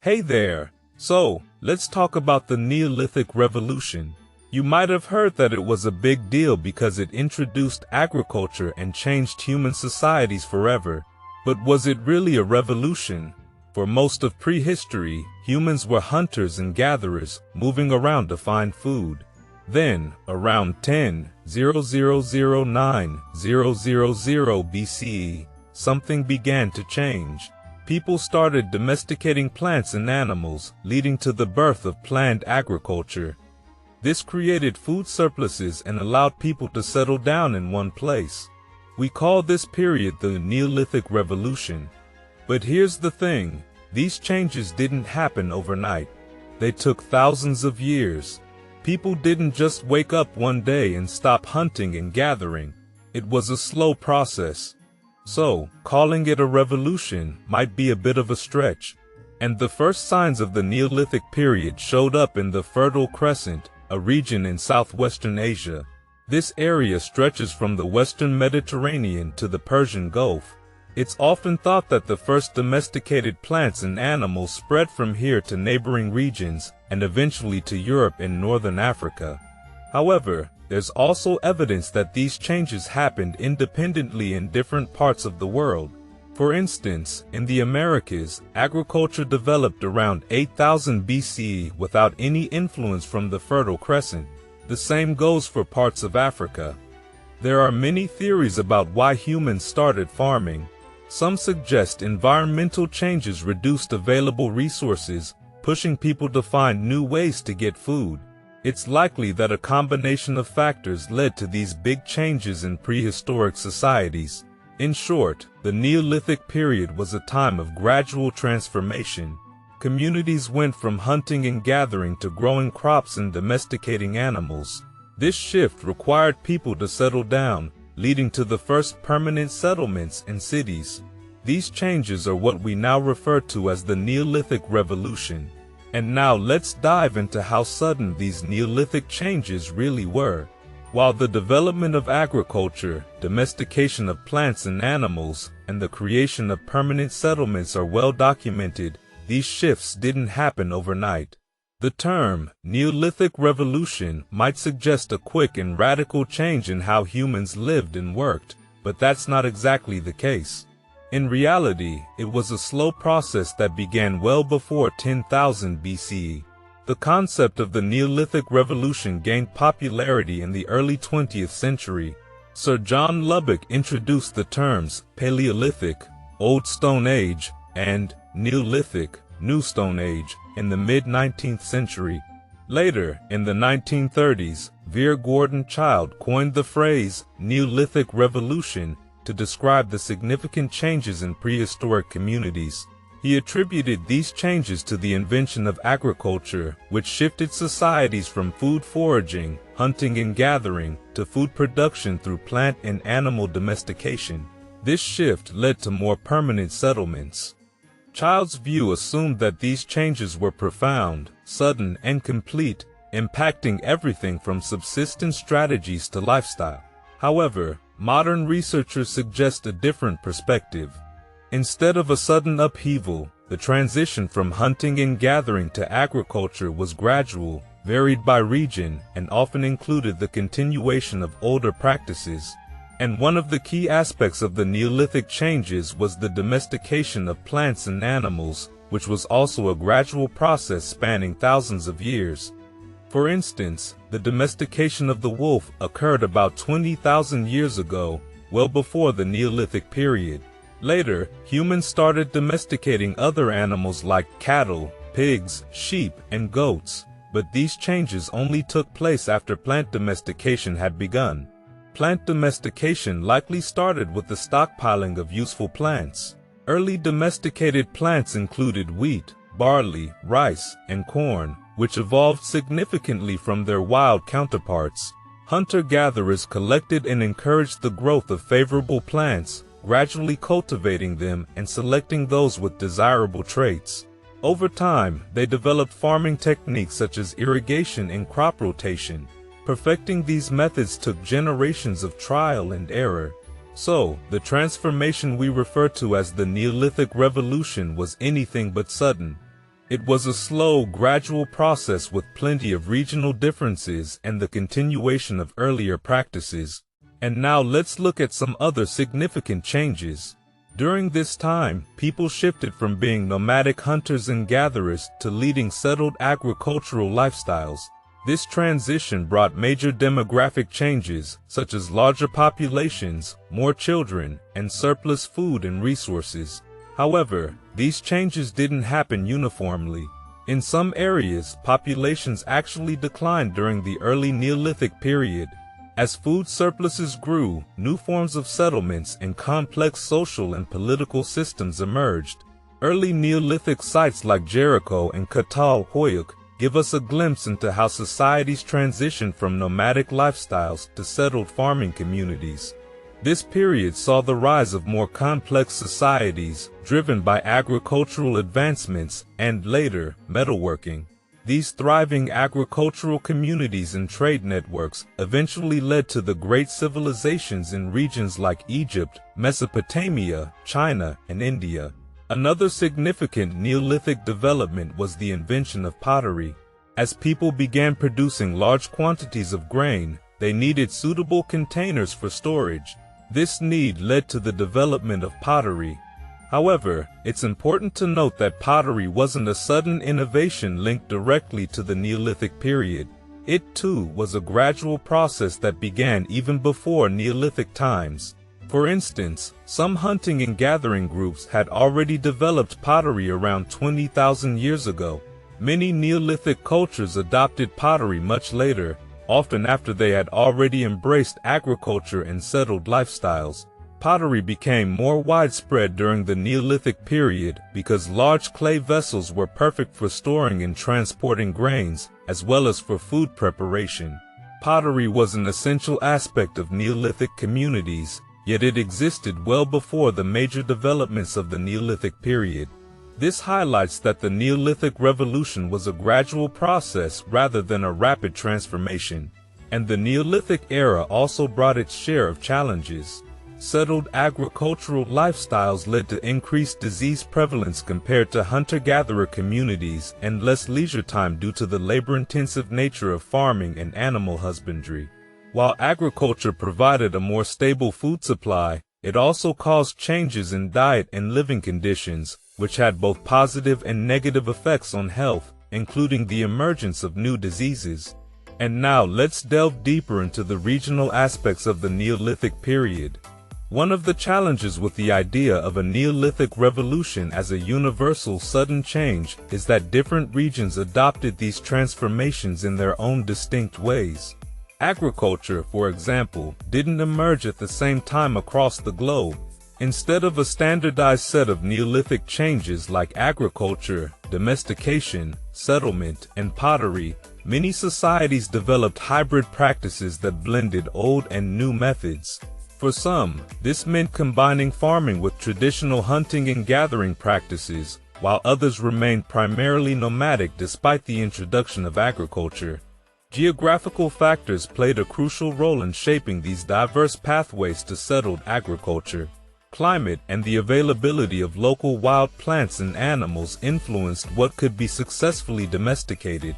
Hey there! So, let's talk about the Neolithic Revolution. You might have heard that it was a big deal because it introduced agriculture and changed human societies forever. But was it really a revolution? For most of prehistory, humans were hunters and gatherers, moving around to find food. Then, around 10,009,000 BCE, something began to change. People started domesticating plants and animals, leading to the birth of planned agriculture. This created food surpluses and allowed people to settle down in one place. We call this period the Neolithic Revolution. But here's the thing, these changes didn't happen overnight. They took thousands of years. People didn't just wake up one day and stop hunting and gathering. It was a slow process. So, calling it a revolution might be a bit of a stretch. And the first signs of the Neolithic period showed up in the Fertile Crescent, a region in southwestern Asia. This area stretches from the western Mediterranean to the Persian Gulf. It's often thought that the first domesticated plants and animals spread from here to neighboring regions and eventually to Europe and northern Africa. However, there's also evidence that these changes happened independently in different parts of the world. For instance, in the Americas, agriculture developed around 8000 BCE without any influence from the Fertile Crescent. The same goes for parts of Africa. There are many theories about why humans started farming. Some suggest environmental changes reduced available resources, pushing people to find new ways to get food. It's likely that a combination of factors led to these big changes in prehistoric societies. In short, the Neolithic period was a time of gradual transformation. Communities went from hunting and gathering to growing crops and domesticating animals. This shift required people to settle down, leading to the first permanent settlements and cities. These changes are what we now refer to as the Neolithic Revolution. And now let's dive into how sudden these Neolithic changes really were. While the development of agriculture, domestication of plants and animals, and the creation of permanent settlements are well documented, these shifts didn't happen overnight. The term Neolithic Revolution might suggest a quick and radical change in how humans lived and worked, but that's not exactly the case. In reality, it was a slow process that began well before 10,000 BCE. The concept of the Neolithic Revolution gained popularity in the early 20th century. Sir John Lubbock introduced the terms Paleolithic, Old Stone Age, and Neolithic, New Stone Age, in the mid-19th century. Later, in the 1930s, Vere Gordon Childe coined the phrase Neolithic Revolution to describe the significant changes in prehistoric communities. He attributed these changes to the invention of agriculture, which shifted societies from food foraging, hunting and gathering, to food production through plant and animal domestication. This shift led to more permanent settlements. Childe's view assumed that these changes were profound, sudden, and complete, impacting everything from subsistence strategies to lifestyle. However, modern researchers suggest a different perspective. Instead of a sudden upheaval, the transition from hunting and gathering to agriculture was gradual, varied by region, and often included the continuation of older practices. And one of the key aspects of the Neolithic changes was the domestication of plants and animals, which was also a gradual process spanning thousands of years. For instance, the domestication of the wolf occurred about 20,000 years ago, well before the Neolithic period. Later, humans started domesticating other animals like cattle, pigs, sheep, and goats, but these changes only took place after plant domestication had begun. Plant domestication likely started with the stockpiling of useful plants. Early domesticated plants included wheat, barley, rice, and corn, which evolved significantly from their wild counterparts. Hunter-gatherers collected and encouraged the growth of favorable plants, gradually cultivating them and selecting those with desirable traits. Over time, they developed farming techniques such as irrigation and crop rotation. Perfecting these methods took generations of trial and error. So, the transformation we refer to as the Neolithic Revolution was anything but sudden. It was a slow, gradual process with plenty of regional differences and the continuation of earlier practices. And now let's look at some other significant changes. During this time, people shifted from being nomadic hunters and gatherers to leading settled agricultural lifestyles. This transition brought major demographic changes, such as larger populations, more children, and surplus food and resources. However, these changes didn't happen uniformly. In some areas, populations actually declined during the early Neolithic period. As food surpluses grew, new forms of settlements and complex social and political systems emerged. Early Neolithic sites like Jericho and Catal Huyuk give us a glimpse into how societies transitioned from nomadic lifestyles to settled farming communities. This period saw the rise of more complex societies, driven by agricultural advancements and, later, metalworking. These thriving agricultural communities and trade networks eventually led to the great civilizations in regions like Egypt, Mesopotamia, China, and India. Another significant Neolithic development was the invention of pottery. As people began producing large quantities of grain, they needed suitable containers for storage. This need led to the development of pottery. However, it's important to note that pottery wasn't a sudden innovation linked directly to the Neolithic period. It too was a gradual process that began even before Neolithic times. For instance, some hunting and gathering groups had already developed pottery around 20,000 years ago. Many Neolithic cultures adopted pottery much later, often after they had already embraced agriculture and settled lifestyles. Pottery became more widespread during the Neolithic period because large clay vessels were perfect for storing and transporting grains, as well as for food preparation. Pottery was an essential aspect of Neolithic communities, yet it existed well before the major developments of the Neolithic period. This highlights that the Neolithic Revolution was a gradual process rather than a rapid transformation. And the Neolithic era also brought its share of challenges. Settled agricultural lifestyles led to increased disease prevalence compared to hunter-gatherer communities and less leisure time due to the labor-intensive nature of farming and animal husbandry. While agriculture provided a more stable food supply, it also caused changes in diet and living conditions, which had both positive and negative effects on health, including the emergence of new diseases. And now let's delve deeper into the regional aspects of the Neolithic period. One of the challenges with the idea of a Neolithic revolution as a universal sudden change is that different regions adopted these transformations in their own distinct ways. Agriculture, for example, didn't emerge at the same time across the globe. Instead of a standardized set of Neolithic changes like agriculture, domestication, settlement, and pottery, many societies developed hybrid practices that blended old and new methods. For some, this meant combining farming with traditional hunting and gathering practices, while others remained primarily nomadic despite the introduction of agriculture. Geographical factors played a crucial role in shaping these diverse pathways to settled agriculture. Climate and the availability of local wild plants and animals influenced what could be successfully domesticated.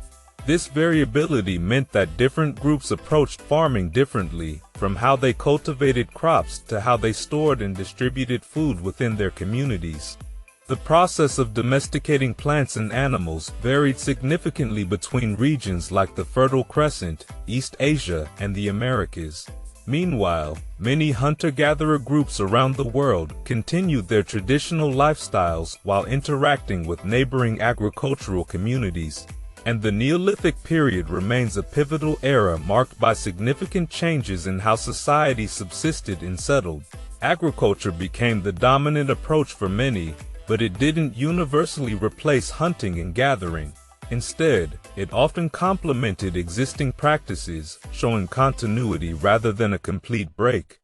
This variability meant that different groups approached farming differently, from how they cultivated crops to how they stored and distributed food within their communities. The process of domesticating plants and animals varied significantly between regions like the Fertile Crescent, East Asia, and the Americas. Meanwhile, many hunter-gatherer groups around the world continued their traditional lifestyles while interacting with neighboring agricultural communities. And the Neolithic period remains a pivotal era marked by significant changes in how society subsisted and settled. Agriculture became the dominant approach for many, but it didn't universally replace hunting and gathering. Instead, it often complemented existing practices, showing continuity rather than a complete break.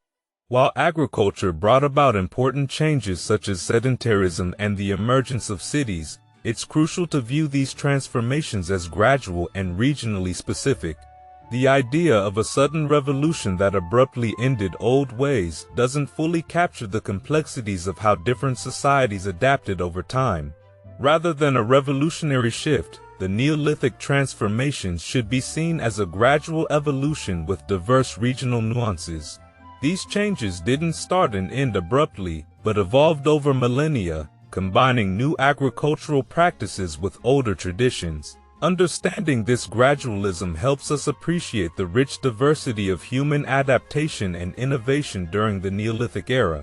While agriculture brought about important changes such as sedentarism and the emergence of cities, it's crucial to view these transformations as gradual and regionally specific. The idea of a sudden revolution that abruptly ended old ways doesn't fully capture the complexities of how different societies adapted over time. Rather than a revolutionary shift, the Neolithic transformation should be seen as a gradual evolution with diverse regional nuances. These changes didn't start and end abruptly, but evolved over millennia, combining new agricultural practices with older traditions. Understanding this gradualism helps us appreciate the rich diversity of human adaptation and innovation during the Neolithic era.